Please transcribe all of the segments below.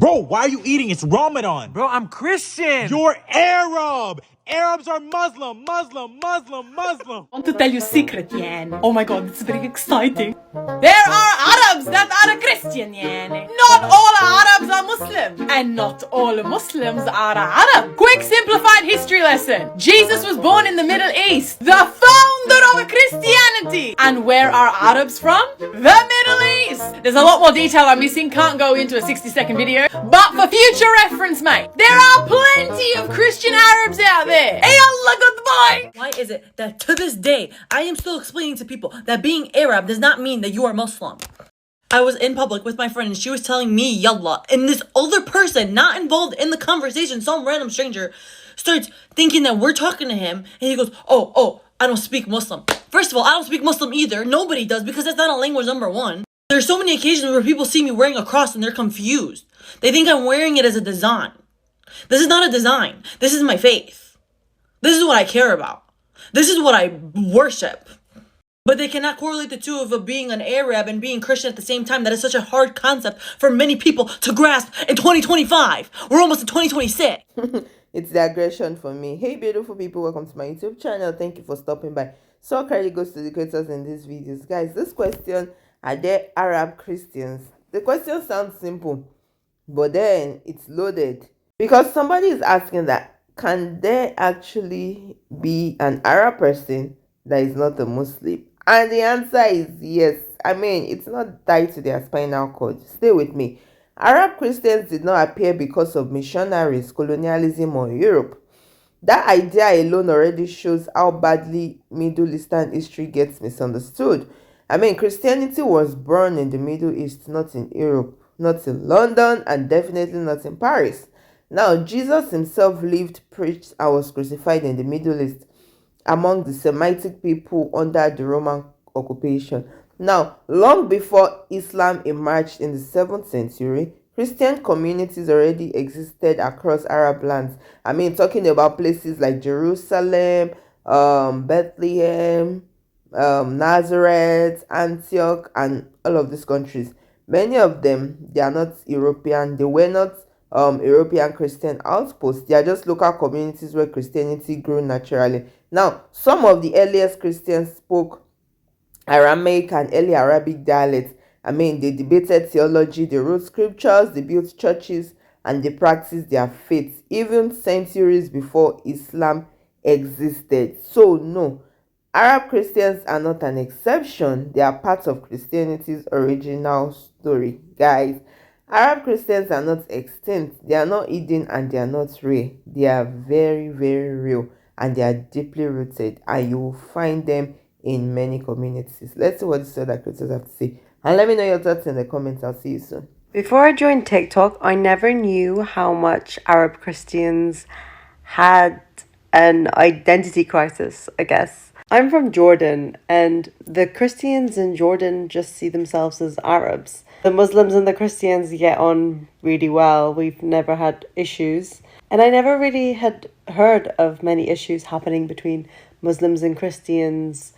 Bro, why are you eating? It's Ramadan. Bro, I'm Christian. You're Arab. Arabs are Muslim. I want to tell you a secret, يعني. Oh my god, it's very exciting. There are Arabs that are Christian, يعني. Not all Arabs are Muslim. And not all Muslims are Arab. Quick simplified history lesson. Jesus was born in the Middle East, the founder of Christianity. And where are Arabs from? The Middle East. There's a lot more detail I'm missing, can't go into a 60-second video. But for future reference, mate, there are plenty of Christian Arabs out there. Hey Allah, goodbye! Why is it that to this day, I am still explaining to people that being Arab does not mean that you are Muslim? I was in public with my friend and she was telling me Yallah, and this other person not involved in the conversation, some random stranger, starts thinking that we're talking to him, and he goes, oh, I don't speak Muslim. First of all, I don't speak Muslim either. Nobody does, because that's not a language, number one. There's so many occasions where people see me wearing a cross and they're confused. They think I'm wearing it as a design. This is not a design. This is my faith. This is what I care about. This is what I worship. But they cannot correlate the two of being an Arab and being Christian at the same time. That is such a hard concept for many people to grasp in 2025. We're almost in 2026. It's the aggression for me. Hey beautiful people, welcome to my YouTube channel. Thank you for stopping by. So credit goes to the creators in these videos. Guys, this question, are there Arab Christians? The question sounds simple, but then it's loaded. Because somebody is asking that, can there actually be an Arab person that is not a Muslim? And the answer is yes. I mean, it's not tied to their spinal cord. Stay with me. Arab Christians did not appear because of missionaries, colonialism, or Europe. That idea alone already shows how badly Middle Eastern history gets misunderstood. I mean, Christianity was born in the Middle East, not in Europe, not in London, and definitely not in Paris. Now, Jesus himself lived, preached, and was crucified in the Middle East among the Semitic people under the Roman occupation. Now, long before Islam emerged in the 7th century, Christian communities already existed across Arab lands. I mean, talking about places like Jerusalem, Bethlehem, Nazareth, Antioch, and all of these countries. Many of them, they are not European. They were not European Christian outposts. They are just local communities where Christianity grew naturally. Now, some of the earliest Christians spoke Aramaic and early Arabic dialects. I mean, they debated theology, they wrote scriptures, they built churches, and they practiced their faith even centuries before Islam existed. So no, Arab Christians are not an exception. They are part of Christianity's original story. Guys, Arab Christians are not extinct. They are not hidden, and they are not rare. They are very, very real, and they are deeply rooted, and you will find them in many communities. Let's see what these other creators have to say, and let me know your thoughts in the comments. I'll see you soon. Before I joined TikTok, I never knew how much Arab Christians had an identity crisis, I guess. I'm from Jordan, and the Christians in Jordan just see themselves as Arabs. The Muslims and the Christians get on really well. We've never had issues. And I never really had heard of many issues happening between Muslims and Christians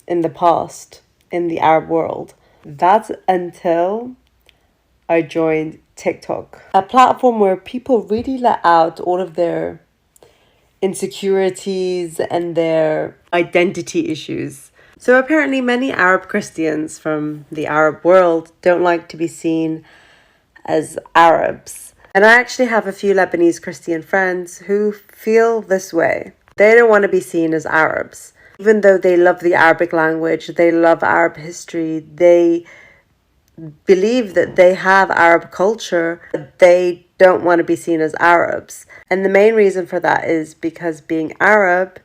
in the past in the Arab world. That's until I joined TikTok, a platform where people really let out all of their insecurities and their identity issues. So apparently many Arab Christians from the Arab world don't like to be seen as Arabs. And I actually have a few Lebanese Christian friends who feel this way. They don't want to be seen as Arabs. Even though they love the Arabic language, they love Arab history, they believe that they have Arab culture, but they don't want to be seen as Arabs. And the main reason for that is because being Arab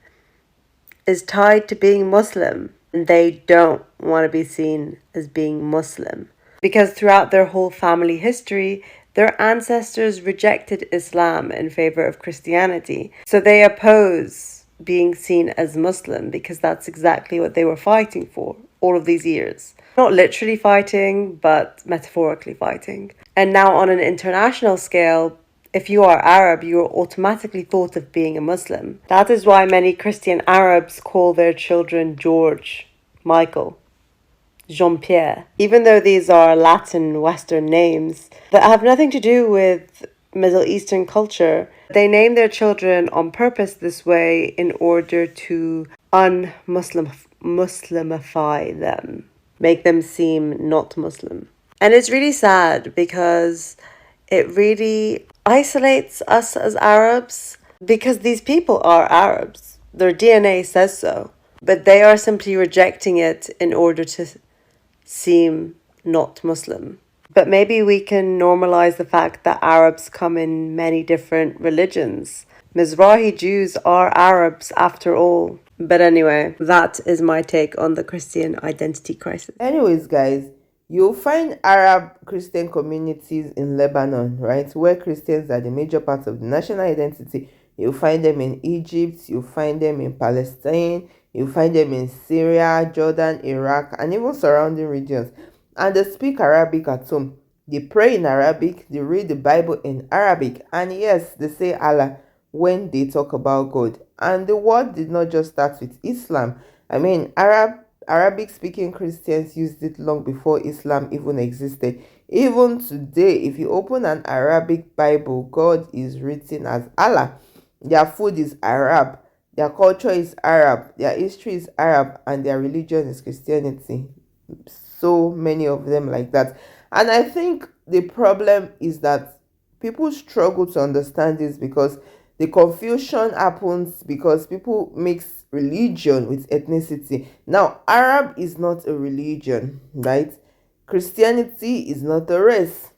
is tied to being Muslim, and they don't want to be seen as being Muslim. Because throughout their whole family history, their ancestors rejected Islam in favor of Christianity. So they oppose being seen as Muslim because that's exactly what they were fighting for all of these years. Not literally fighting, but metaphorically fighting. And now on an international scale, if you are Arab, you are automatically thought of being a Muslim. That is why many Christian Arabs call their children George, Michael, Jean-Pierre, even though these are Latin Western names that have nothing to do with Middle Eastern culture. They name their children on purpose this way in order to Muslimify them, make them seem not Muslim. And it's really sad because it really isolates us as Arabs, because these people are Arabs. Their DNA says so, but they are simply rejecting it in order to seem not Muslim. But maybe we can normalize the fact that Arabs come in many different religions. Mizrahi Jews are Arabs after all. But anyway, that is my take on the Christian identity crisis. Anyways, guys, you'll find Arab Christian communities in Lebanon, right, where Christians are the major part of the national identity. You'll find them in Egypt, you'll find them in Palestine, you'll find them in Syria, Jordan, Iraq, and even surrounding regions. And they speak Arabic at home. They pray in Arabic, they read the Bible in Arabic, and yes, they say Allah when they talk about God. And the word did not just start with Islam. I mean, Arabic speaking Christians used it long before Islam even existed. Even today, if you open an Arabic Bible, God is written as Allah. Their food is Arab, their culture is Arab, their history is Arab, and their religion is Christianity. So many of them like that. And I think the problem is that people struggle to understand this because the confusion happens because people mix religion with ethnicity. Now, Arab is not a religion, right? Christianity is not a race.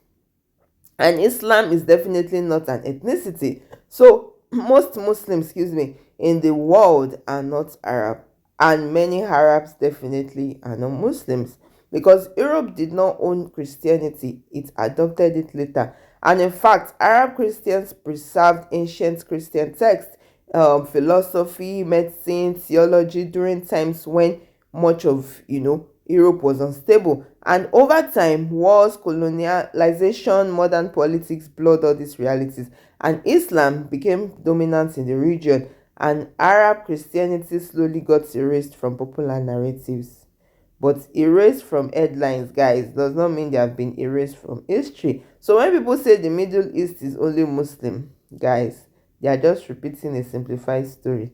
And Islam is definitely not an ethnicity. So, most Muslims, in the world are not Arab. And many Arabs definitely are not Muslims. Because Europe did not own Christianity, it adopted it later. And in fact, Arab Christians preserved ancient Christian texts, philosophy, medicine, theology during times when much of, Europe was unstable. And over time, wars, colonialization, modern politics blurred all these realities. And Islam became dominant in the region. And Arab Christianity slowly got erased from popular narratives. But erased from headlines, guys, does not mean they have been erased from history. So when people say the Middle East is only Muslim, guys, they are just repeating a simplified story.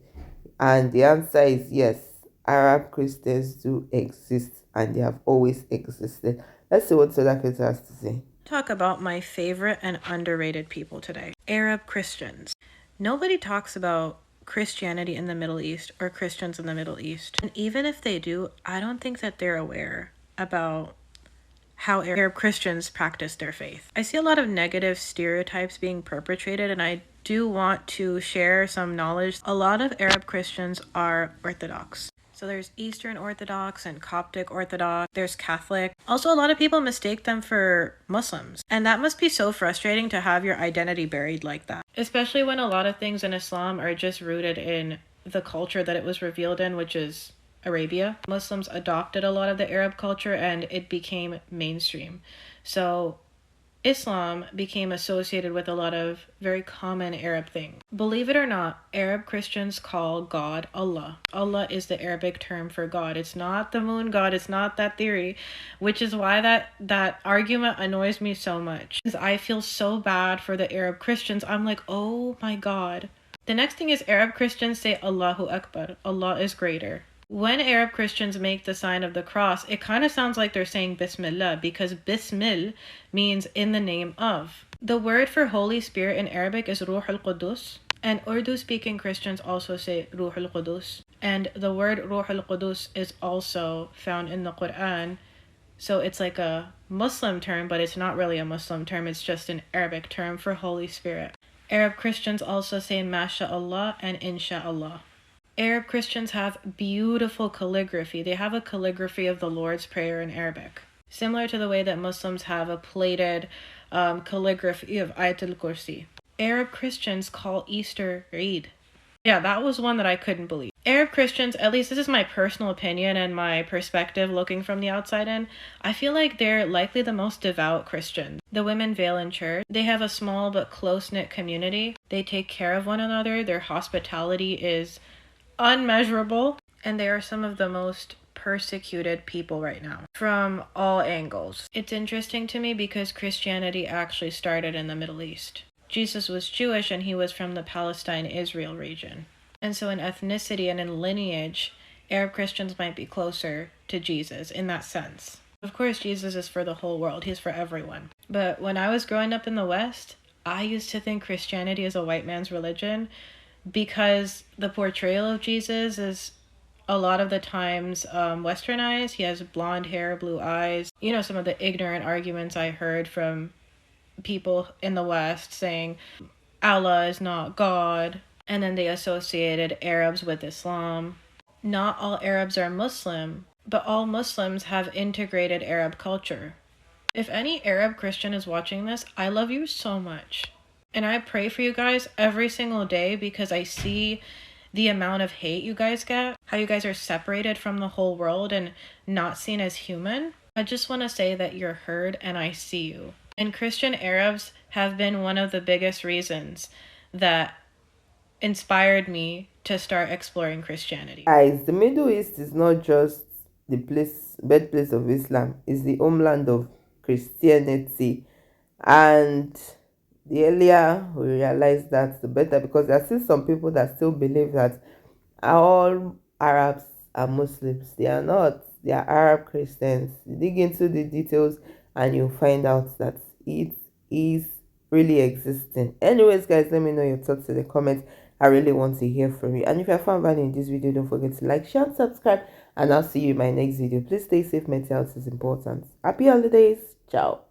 And the answer is yes, Arab Christians do exist and they have always existed. Let's see what Sodakota has to say. Talk about my favorite and underrated people today. Arab Christians. Nobody talks about Christianity in the Middle East or Christians in the Middle East. And even if they do, I don't think that they're aware about how Arab Christians practice their faith. I see a lot of negative stereotypes being perpetrated, and I do want to share some knowledge. A lot of Arab Christians are Orthodox. So there's Eastern Orthodox and Coptic Orthodox. There's Catholic. Also, a lot of people mistake them for Muslims. And that must be so frustrating to have your identity buried like that. Especially when a lot of things in Islam are just rooted in the culture that it was revealed in, which is Arabia. Muslims adopted a lot of the Arab culture and it became mainstream. So Islam became associated with a lot of very common Arab things. Believe it or not, Arab Christians call God Allah. Allah is the Arabic term for God. It's not the moon god. It's not that theory, which is why that argument annoys me so much. Because I feel so bad for the Arab Christians. I'm like, oh my God. The next thing is Arab Christians say Allahu Akbar. Allah is greater. When Arab Christians make the sign of the cross, it kind of sounds like they're saying Bismillah, because Bismil means in the name of. The word for Holy Spirit in Arabic is Ruh al-Qudus, and Urdu-speaking Christians also say Ruh al-Qudus. And the word Ruh al-Qudus is also found in the Quran, so it's like a Muslim term, but it's not really a Muslim term, it's just an Arabic term for Holy Spirit. Arab Christians also say MashaAllah and Insha'Allah. Arab Christians have beautiful calligraphy. They have a calligraphy of the Lord's Prayer in Arabic, similar to the way that Muslims have a plated calligraphy of Ayatul Kursi. Arab Christians call Easter Eid. Yeah, that was one that I couldn't believe. Arab Christians, at least this is my personal opinion and my perspective looking from the outside in, I feel like they're likely the most devout Christians. The women veil in church. They have a small but close-knit community. They take care of one another. Their hospitality is unmeasurable, and they are some of the most persecuted people right now from all angles. It's interesting to me because Christianity actually started in the Middle East. Jesus was Jewish and he was from the Palestine-Israel region. And so in ethnicity and in lineage, Arab Christians might be closer to Jesus in that sense. Of course, Jesus is for the whole world. He's for everyone. But when I was growing up in the West, I used to think Christianity is a white man's religion because the portrayal of Jesus is a lot of the times westernized. He has blonde hair, blue eyes. You know, some of the ignorant arguments I heard from people in the West saying Allah is not God. And then they associated Arabs with Islam. Not all Arabs are Muslim, but all Muslims have integrated Arab culture. If any Arab Christian is watching this, I love you so much. And I pray for you guys every single day because I see the amount of hate you guys get, how you guys are separated from the whole world and not seen as human. I just want to say that you're heard and I see you. And Christian Arabs have been one of the biggest reasons that inspired me to start exploring Christianity. Guys, the Middle East is not just the birthplace of Islam, it's the homeland of Christianity. And the earlier we realize that, the better, because there are still some people that still believe that all Arabs are Muslims. They are not. They are Arab Christians. You dig into the details and you'll find out that it is really existing. Anyways, guys, let me know your thoughts in the comments. I really want to hear from you. And if you have found value in this video, don't forget to like, share, and subscribe. And I'll see you in my next video. Please stay safe. Mental health is important. Happy holidays. Ciao.